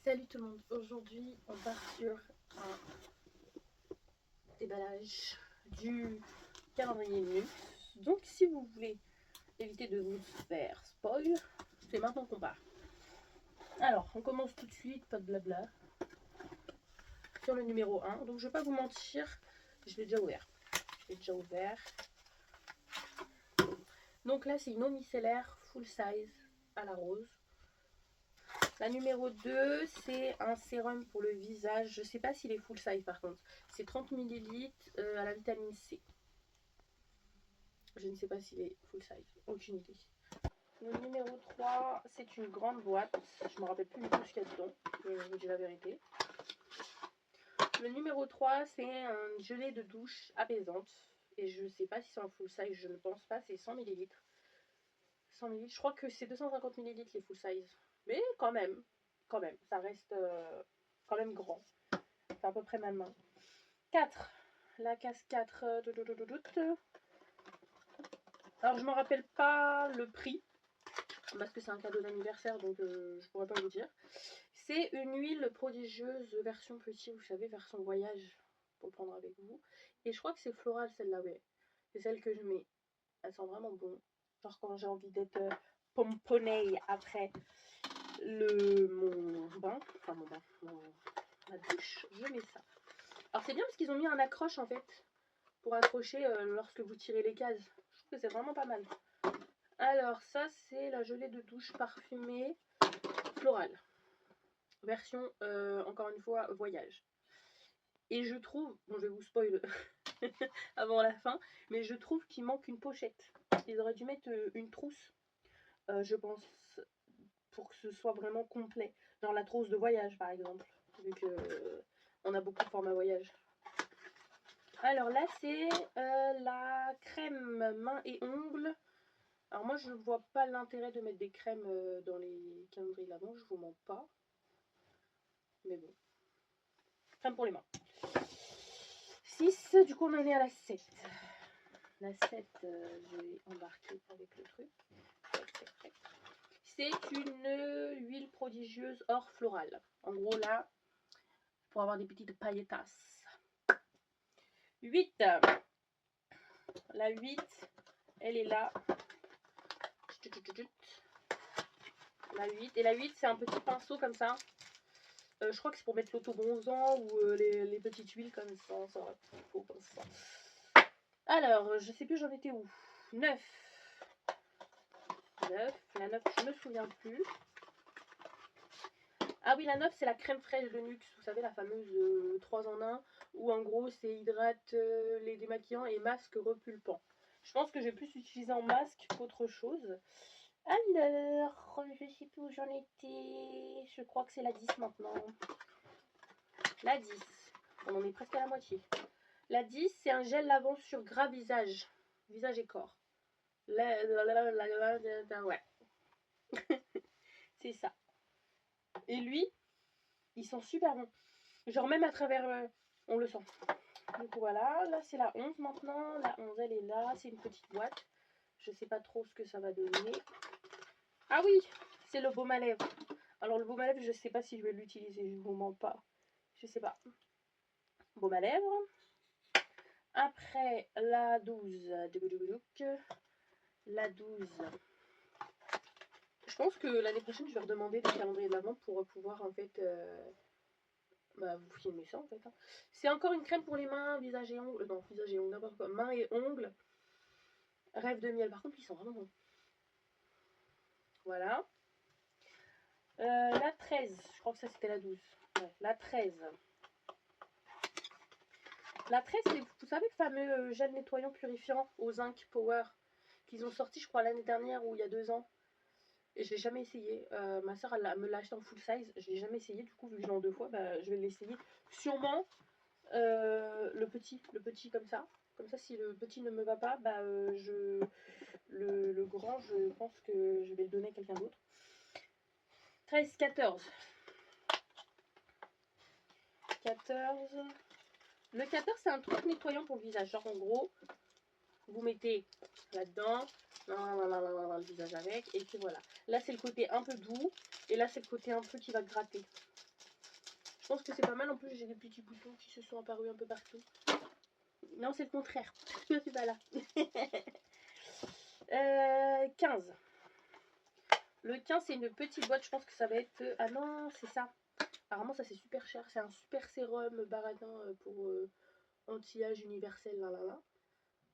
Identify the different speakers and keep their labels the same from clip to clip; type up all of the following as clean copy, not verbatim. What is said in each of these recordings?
Speaker 1: Salut tout le monde, aujourd'hui on part sur un déballage du calendrier luxe. Donc si vous voulez éviter de vous faire spoil, c'est maintenant qu'on part. Alors on commence tout de suite, pas de blabla, sur le numéro 1. Donc je vais pas vous mentir, je l'ai déjà ouvert. Donc là c'est une eau micellaire full size à la rose. La numéro 2, c'est un sérum pour le visage. Je sais pas s'il est full size par contre. C'est 30 ml à la vitamine C. Je ne sais pas s'il est full size. Aucune idée. Le numéro 3, c'est une grande boîte. Je ne me rappelle plus du tout ce qu'il y a dedans. Je vous dis la vérité. Le numéro 3, c'est un gelé de douche apaisante. Et je ne sais pas si c'est en full size. Je ne pense pas. C'est 100 ml. 100 ml. Je crois que c'est 250 ml les full size. Mais quand même, ça reste quand même grand. C'est à peu près ma main. 4. La case 4. Alors je me rappelle pas le prix. Parce que c'est un cadeau d'anniversaire. Donc je pourrais pas vous dire. C'est une huile prodigieuse version petit. Vous savez, version voyage. Pour prendre avec vous. Et je crois que c'est floral celle-là. Ouais. C'est celle que je mets. Elle sent vraiment bon. Genre quand j'ai envie d'être pomponnée après mon bain, ma douche, je mets ça. Alors c'est bien parce qu'ils ont mis un accroche en fait pour accrocher lorsque vous tirez les cases. Je trouve que c'est vraiment pas mal. Alors ça c'est la gelée de douche parfumée florale. Version encore une fois voyage. Et je trouve, bon je vais vous spoil avant la fin, mais je trouve qu'il manque une pochette. Ils auraient dû mettre une trousse, je pense, pour que ce soit vraiment complet. Genre la trousse de voyage par exemple, vu que on a beaucoup de formats voyage. Alors là c'est la crème main et ongles. Alors moi je ne vois pas l'intérêt de mettre des crèmes dans les calendriers de l'Avent, je vous mens pas. Mais bon. Crème pour les mains. 6, du coup on en est à la 7. La 7, je vais embarquer avec le truc. C'est une huile prodigieuse or florale. En gros là, pour avoir des petites pailletas. 8. La 8, elle est là. La 8. Et la 8, c'est un petit pinceau comme ça. Je crois que c'est pour mettre l'auto-bronzant ou les petites huiles comme ça. Ça va comme ça. Alors, je sais plus j'en étais où. 9. 9. La 9, je me souviens plus. Ah oui, la 9, c'est la crème fraîche de Nuxe. Vous savez, la fameuse 3 en 1. Où en gros, c'est hydrate les démaquillants et masque repulpant. Je pense que j'ai plus utilisé en masque qu'autre chose. Alors, je sais plus où j'en étais. Je crois que c'est la 10 maintenant. La 10. On en est presque à la moitié. La 10, c'est un gel lavant sur gras visage. Visage et corps. Ouais. C'est ça. Et lui, il sent super bon. Genre même à travers, on le sent. Donc voilà, là c'est la 11 maintenant. La 11, elle est là. C'est une petite boîte. Je sais pas trop ce que ça va donner. Ah oui, c'est le baume à lèvres. Alors le baume à lèvres, je sais pas si je vais l'utiliser. Je vous mens pas. Je sais pas. Baume à lèvres. Après, la 12. La 12. Je pense que l'année prochaine, je vais redemander des calendriers de l'Avent pour pouvoir en fait vous filmer ça en fait. Hein. C'est encore une crème pour les mains, visage et ongles. Non, visage et ongles, n'importe quoi. Mains et ongles. Rêve de miel. Par contre, ils sont vraiment bons. Voilà. La 13. Je crois que ça c'était la 12. Ouais, la 13. La 13, c'est, vous savez, le fameux gel nettoyant purifiant au zinc power qu'ils ont sorti, je crois, l'année dernière ou il y a 2 ans. Et je l'ai jamais essayé. Ma soeur me l'a acheté en full size. Je l'ai jamais essayé. Du coup, vu que je l'ai en 2 fois, je vais l'essayer. Sûrement le petit comme ça. Comme ça, si le petit ne me va pas, le grand, je pense que je vais le donner à quelqu'un d'autre. 13, 14. 14. Le 14, c'est un truc nettoyant pour le visage. Genre, en gros, vous mettez là-dedans, le visage avec, et puis voilà. Là, c'est le côté un peu doux, et là, c'est le côté un peu qui va gratter. pense que c'est pas mal. En plus, j'ai des petits boutons qui se sont apparus un peu partout. Non, c'est le contraire. Je suis pas là. 15. Le 15, c'est une petite boîte. Je pense que ça va être... Ah non, c'est ça. Apparemment, ça c'est super cher. C'est un super sérum baratin pour anti-âge universel. Là, là, là.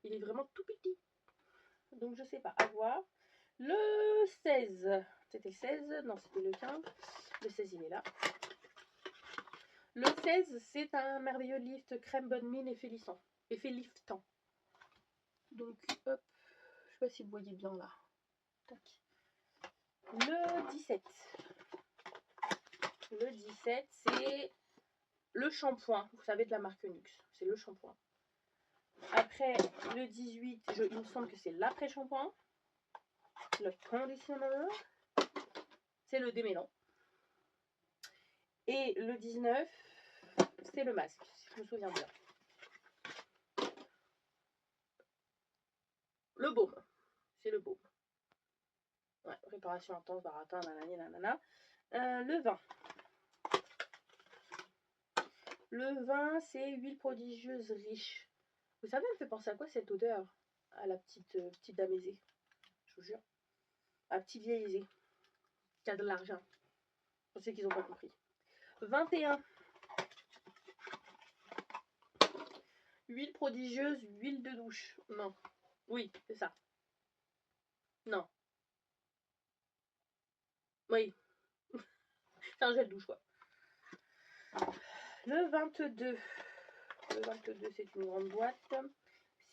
Speaker 1: Il est vraiment tout petit. Donc, je sais pas. À voir. Le 16. C'était le 16. Non, c'était le 15. Le 16, il est là. Le 16, c'est un merveilleux lift crème bonne mine effet liftant. Donc, hop. Je sais pas si vous voyez bien là. Tac. Le 17. Le 17, c'est le shampoing. Vous savez, de la marque Nux. C'est le shampoing. Après, le 18, il me semble que c'est l'après-shampoing. Le conditioner. C'est le démêlant. Et le 19, c'est le masque, si je me souviens bien. Le baume. C'est le baume. Ouais, réparation intense, baratin, nanani, nanana. Le 20. Le 20, c'est huile prodigieuse riche. Vous savez, elle me fait penser à quoi cette odeur? À la petite dame aisée. Je vous jure. À petit vieil aisé. Qui a de l'argent. Je sais qu'ils n'ont pas compris. 21. Huile prodigieuse, huile de douche. Non. Oui, c'est ça. Non. Oui. C'est un gel douche, quoi. Le 22. Le 22, c'est une grande boîte.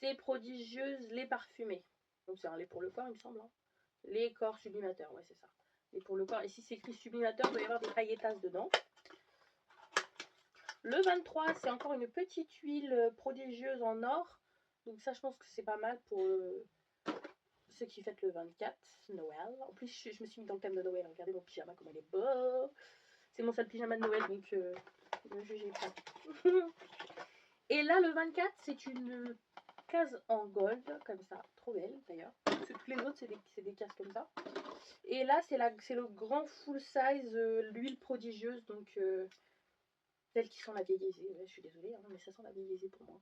Speaker 1: C'est prodigieuse, lait parfumé. Donc c'est un lait pour le corps, il me semble. Hein. Lait corps sublimateur, ouais, c'est ça. Lait pour le corps. Et si c'est écrit sublimateur, il doit y avoir des pailletas dedans. Le 23, c'est encore une petite huile prodigieuse en or. Donc ça, je pense que c'est pas mal pour ceux qui fêtent le 24, Noël. En plus, je me suis mis dans le thème de Noël. Regardez mon pyjama, comme il est beau. C'est mon seul pyjama de Noël, donc ne jugez pas. Et là, le 24, c'est une case en gold, comme ça. Trop belle, d'ailleurs. Toutes les autres, c'est des cases comme ça. Et là, c'est le grand full size, l'huile prodigieuse, donc... celles qui sont la vieille aisée, ouais, je suis désolée, hein, mais ça sent la vieille aisée pour moi.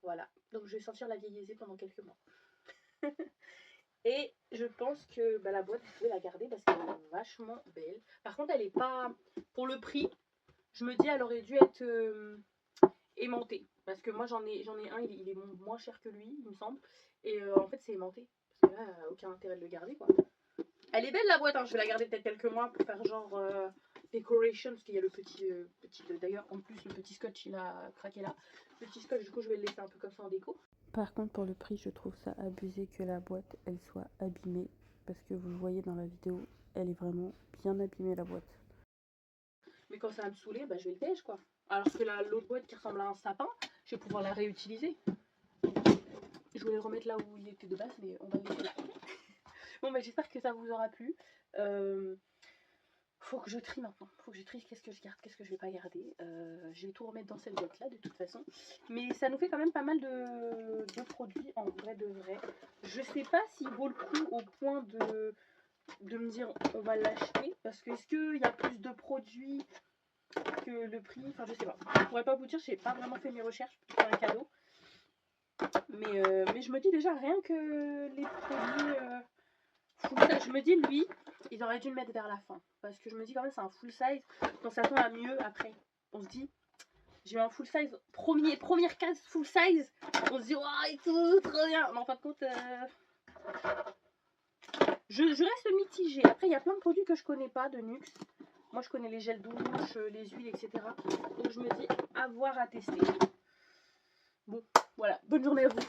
Speaker 1: Voilà, donc je vais sentir la vieille aisée pendant quelques mois. Et je pense que bah, la boîte, vous pouvez la garder parce qu'elle est vachement belle. Par contre, elle est pas... Pour le prix, je me dis elle aurait dû être aimantée. Parce que moi, j'en ai un, il est moins cher que lui, il me semble. Et en fait, c'est aimanté. Parce que là, aucun intérêt de le garder, quoi. Elle est belle, la boîte, hein. Je vais la garder peut-être quelques mois pour faire genre... decoration, parce qu'il y a le petit d'ailleurs en plus le petit scotch il a craqué là, le petit scotch, du coup je vais le laisser un peu comme ça en déco. Par contre pour le prix je trouve ça abusé que la boîte elle soit abîmée, parce que vous le voyez dans la vidéo, elle est vraiment bien abîmée la boîte. Mais quand ça va me saouler, bah, je vais le tège quoi. Alors que l'autre boîte qui ressemble à un sapin, je vais pouvoir la réutiliser. Je voulais le remettre là où il était de base, mais on va le laisser là. Bon bah j'espère que ça vous aura plu. Faut que je trie maintenant. Faut que je trie qu'est-ce que je garde, qu'est-ce que je vais pas garder. Je vais tout remettre dans cette boîte là de toute façon. Mais ça nous fait quand même pas mal de produits en vrai de vrai. Je sais pas s'il vaut le coup au point de me dire on va l'acheter. Parce que est-ce qu'il y a plus de produits que le prix? Enfin je sais pas. Je pourrais pas vous dire, j'ai pas vraiment fait mes recherches pour faire un cadeau. Mais je me dis déjà rien que les produits... je me dis lui, ils auraient dû le mettre vers la fin. Parce que je me dis quand même c'est un full size. On s'attend à mieux après. On se dit, j'ai eu un full size, première case full size. On se dit, waouh et tout, trop bien. Mais en fin de compte, je reste mitigée. Après, il y a plein de produits que je connais pas de Nux. Moi, je connais les gels douche, les huiles, etc. Donc je me dis, à voir, à tester. Bon, voilà. Bonne journée à vous.